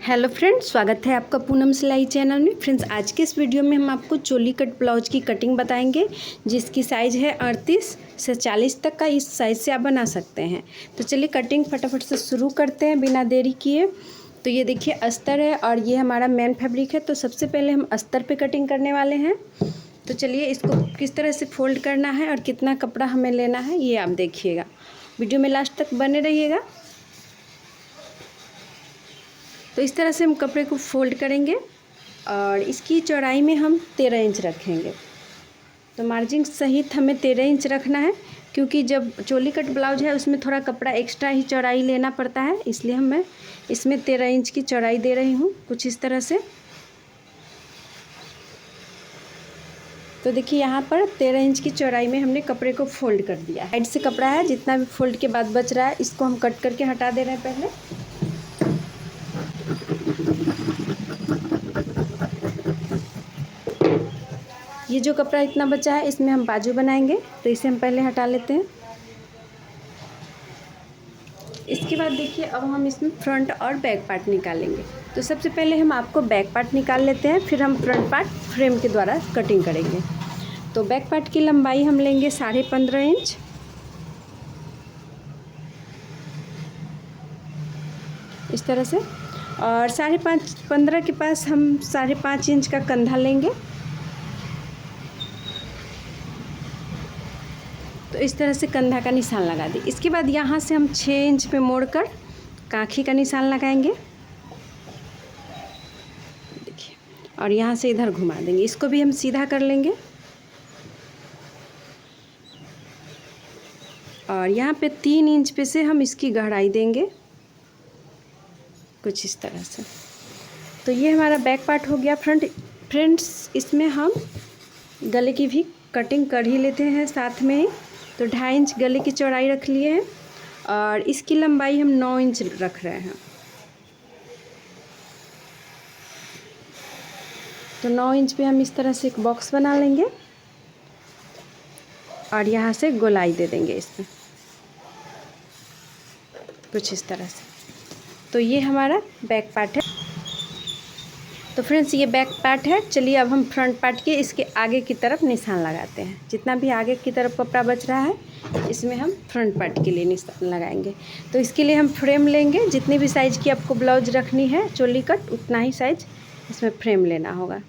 Hello friends, स्वागत है आपका पूनम सिलाई चैनल में। फ्रेंड्स, आज के इस वीडियो में हम आपको चोली कट ब्लाउज की कटिंग बताएंगे, जिसकी साइज़ है 38 से 40 तक का। इस साइज़ से आप बना सकते हैं। तो चलिए कटिंग फटाफट से शुरू करते हैं बिना देरी किए। तो ये देखिए अस्तर है और ये हमारा मेन फैब्रिक है। तो सबसे पहले हम अस्तर पे कटिंग करने वाले हैं। तो चलिए इसको किस तरह से फोल्ड करना है और कितना कपड़ा हमें लेना है ये आप देखिएगा। वीडियो में लास्ट तक बने रहिएगा। तो इस तरह से हम कपड़े को फोल्ड करेंगे और इसकी चौड़ाई में हम 13 इंच रखेंगे। तो मार्जिन सहित हमें 13 इंच रखना है, क्योंकि जब चोली कट ब्लाउज है उसमें थोड़ा कपड़ा एक्स्ट्रा ही चौड़ाई लेना पड़ता है, इसलिए मैं इसमें 13 इंच की चौड़ाई दे रही हूँ कुछ इस तरह से। तो देखिए यहाँ पर 13 इंच की चौड़ाई में हमने कपड़े को फोल्ड कर दिया। साइड से कपड़ा है, जितना भी फोल्ड के बाद बच रहा है इसको हम कट करके हटा दे रहे हैं पहले। ये जो कपड़ा इतना बचा है इसमें हम बाजू बनाएंगे, तो इसे हम पहले हटा लेते हैं। इसके बाद देखिए अब हम इसमें फ्रंट और बैक पार्ट निकालेंगे। तो सबसे पहले हम आपको बैक पार्ट निकाल लेते हैं, फिर हम फ्रंट पार्ट फ्रेम के द्वारा कटिंग करेंगे। तो बैक पार्ट की लंबाई हम लेंगे 15.5 इंच। इस तरह से, और 15.5 के पास हम 5.5 इंच का कंधा लेंगे। तो इस तरह से कंधा का निशान लगा दी। इसके बाद यहाँ से हम 6 इंच पे मोड़कर काखी का निशान लगाएंगे, देखिए, और यहाँ से इधर घुमा देंगे। इसको भी हम सीधा कर लेंगे और यहाँ पे 3 इंच पे से हम इसकी गहराई देंगे कुछ इस तरह से। तो ये हमारा बैक पार्ट हो गया। फ्रेंड्स, इसमें हम गले की भी कटिंग कर ही लेते हैं साथ में ही। तो 2.5 इंच गले की चौड़ाई रख लिए हैं और इसकी लंबाई हम 9 इंच रख रहे हैं। तो 9 इंच पे हम इस तरह से एक बॉक्स बना लेंगे और यहाँ से गोलाई दे देंगे इसमें कुछ इस तरह से। तो ये हमारा बैक पार्ट है। तो फ्रेंड्स, ये बैक पार्ट है। चलिए अब हम फ्रंट पार्ट के इसके आगे की तरफ निशान लगाते हैं। जितना भी आगे की तरफ कपड़ा बच रहा है इसमें हम फ्रंट पार्ट के लिए निशान लगाएंगे। तो इसके लिए हम फ्रेम लेंगे। जितनी भी साइज़ की आपको ब्लाउज रखनी है चोली कट, उतना ही साइज इसमें फ्रेम लेना होगा।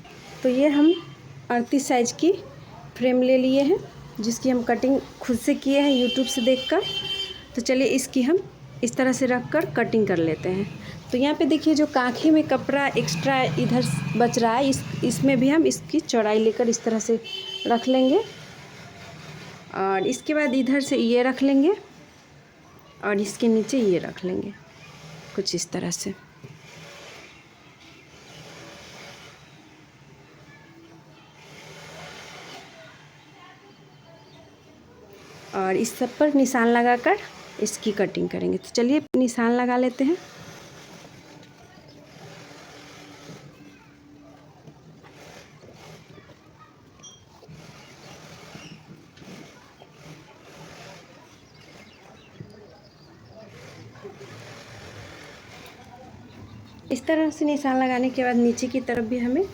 तो ये हम 38 साइज़ की फ्रेम ले लिए हैं, जिसकी हम कटिंग खुद से किए हैं यूट्यूब से देखकर। तो चलिए इसकी हम इस तरह से रख कर कटिंग कर लेते हैं। तो यहाँ पे देखिए जो काखी में कपड़ा एक्स्ट्रा इधर बच रहा है, इसमें भी हम इसकी चौड़ाई लेकर इस तरह से रख लेंगे और इसके बाद इधर से ये रख लेंगे और इसके नीचे ये रख लेंगे कुछ इस तरह से। और इस सब पर निशान लगाकर इसकी कटिंग करेंगे। तो चलिए निशान लगा लेते हैं। इस तरह से निशान लगाने के बाद नीचे की तरफ भी हमें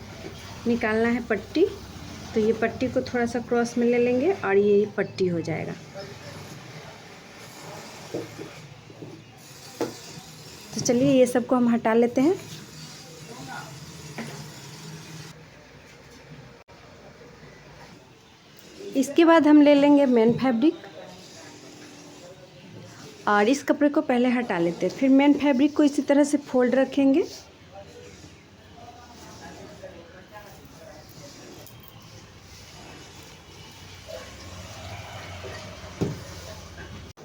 निकालना है पट्टी। तो ये पट्टी को थोड़ा सा क्रॉस में ले लेंगे और ये पट्टी हो जाएगा। तो चलिए ये सब को हम हटा लेते हैं। इसके बाद हम ले लेंगे मेन फैब्रिक और इस कपड़े को पहले हटा लेते हैं। फिर मेन फैब्रिक को इसी तरह से फोल्ड रखेंगे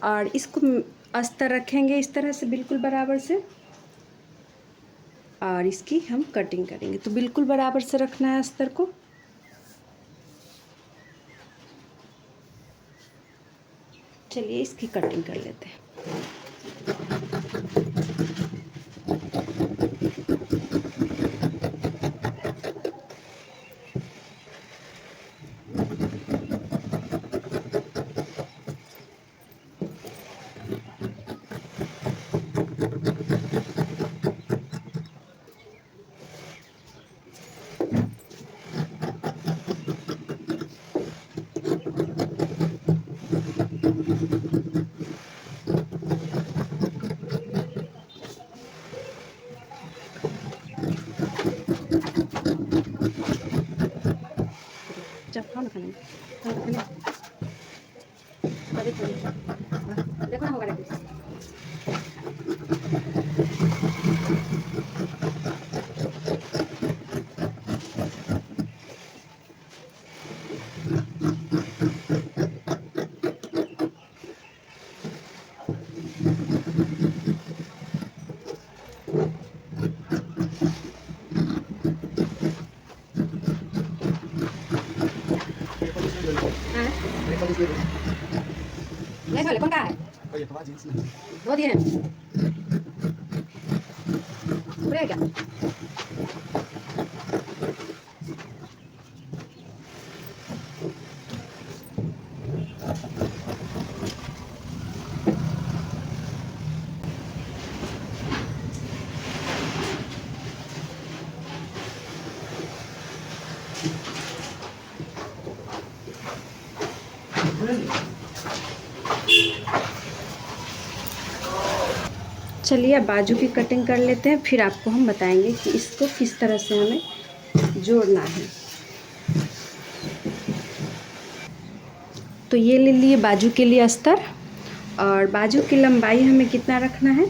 और इसको अस्तर रखेंगे इस तरह से बिल्कुल बराबर से, और इसकी हम कटिंग करेंगे। तो बिल्कुल बराबर से रखना है अस्तर को। चलिए इसकी कटिंग कर लेते हैं। खाओ ना खाने देखो ना हमारे lấy thôi là con cái vô đi này đây kìa चलिए अब बाजू की कटिंग कर लेते हैं, फिर आपको हम बताएंगे कि इसको किस तरह से हमें जोड़ना है। तो ये ले लिए बाजू के लिए अस्तर, और बाजू की लंबाई हमें कितना रखना है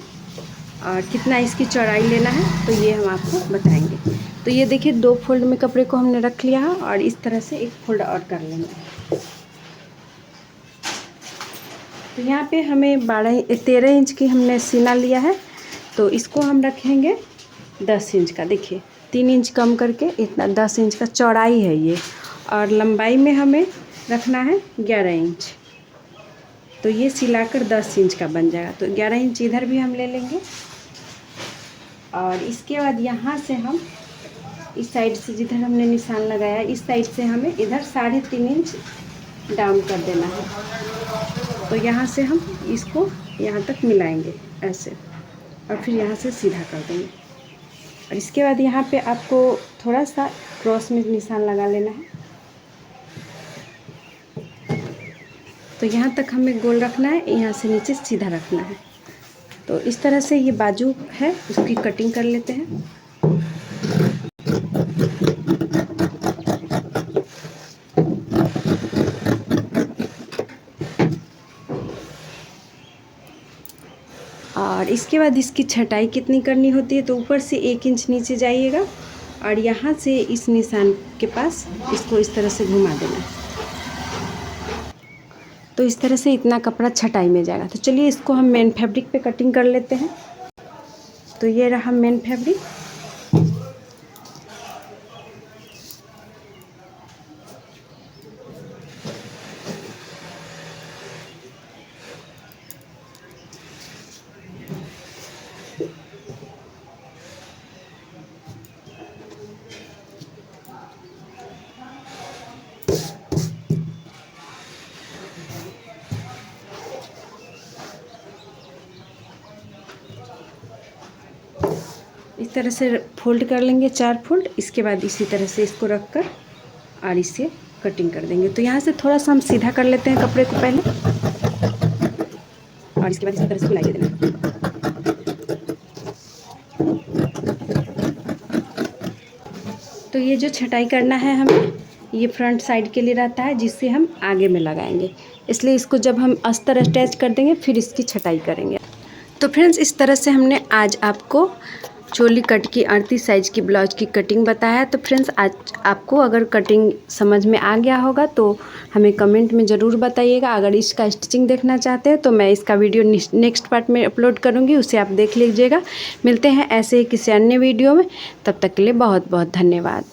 और कितना इसकी चौड़ाई लेना है तो ये हम आपको बताएंगे। तो ये देखिए 2 फोल्ड में कपड़े को हमने रख लिया है और इस तरह से 1 फोल्ड और कर लेंगे। तो यहाँ पे हमें 13 इंच की हमने सीना लिया है, तो इसको हम रखेंगे 10 इंच का। देखिए 3 इंच कम करके इतना 10 इंच का चौड़ाई है ये, और लंबाई में हमें रखना है 11 इंच। तो ये सिलाकर 10 इंच का बन जाएगा। तो 11 इंच इधर भी हम ले लेंगे, और इसके बाद यहाँ से हम इस साइड से जिधर हमने निशान लगाया इस साइड से हमें इधर 3.5 इंच डाउन कर देना है। तो यहाँ से हम इसको यहाँ तक मिलाएंगे ऐसे, और फिर यहाँ से सीधा कर देंगे। और इसके बाद यहाँ पे आपको थोड़ा सा क्रॉस में निशान लगा लेना है। तो यहाँ तक हमें गोल रखना है, यहाँ से नीचे सीधा रखना है। तो इस तरह से ये बाजू है उसकी कटिंग कर लेते हैं। और इसके बाद इसकी छटाई कितनी करनी होती है, तो ऊपर से 1 इंच नीचे जाइएगा और यहाँ से इस निशान के पास इसको इस तरह से घुमा देना है। तो इस तरह से इतना कपड़ा छटाई में जाएगा। तो चलिए इसको हम मेन फैब्रिक पे कटिंग कर लेते हैं। तो ये रहा मेन फैब्रिक। इस तरह से फोल्ड कर लेंगे 4 फोल्ड। इसके बाद इसी तरह से इसको रख कर और इसे कटिंग कर देंगे। तो यहाँ से थोड़ा सा हम सीधा कर लेते हैं कपड़े को पहले, और इसके बाद इसी तरह से सिलाई दे देना। तो ये जो छटाई करना है हमें, ये फ्रंट साइड के लिए रहता है जिससे हम आगे में लगाएंगे, इसलिए इसको जब हम अस्तर अटैच कर देंगे फिर इसकी छटाई करेंगे। तो फ्रेंड्स इस तरह से हमने आज आपको चोली कट की 38 साइज़ की ब्लाउज की कटिंग बताया है। तो फ्रेंड्स आज आपको अगर कटिंग समझ में आ गया होगा तो हमें कमेंट में ज़रूर बताइएगा। अगर इसका स्टिचिंग देखना चाहते हैं तो मैं इसका वीडियो नेक्स्ट पार्ट में अपलोड करूँगी, उसे आप देख लीजिएगा। मिलते हैं ऐसे ही किसी अन्य वीडियो में, तब तक के लिए बहुत बहुत धन्यवाद।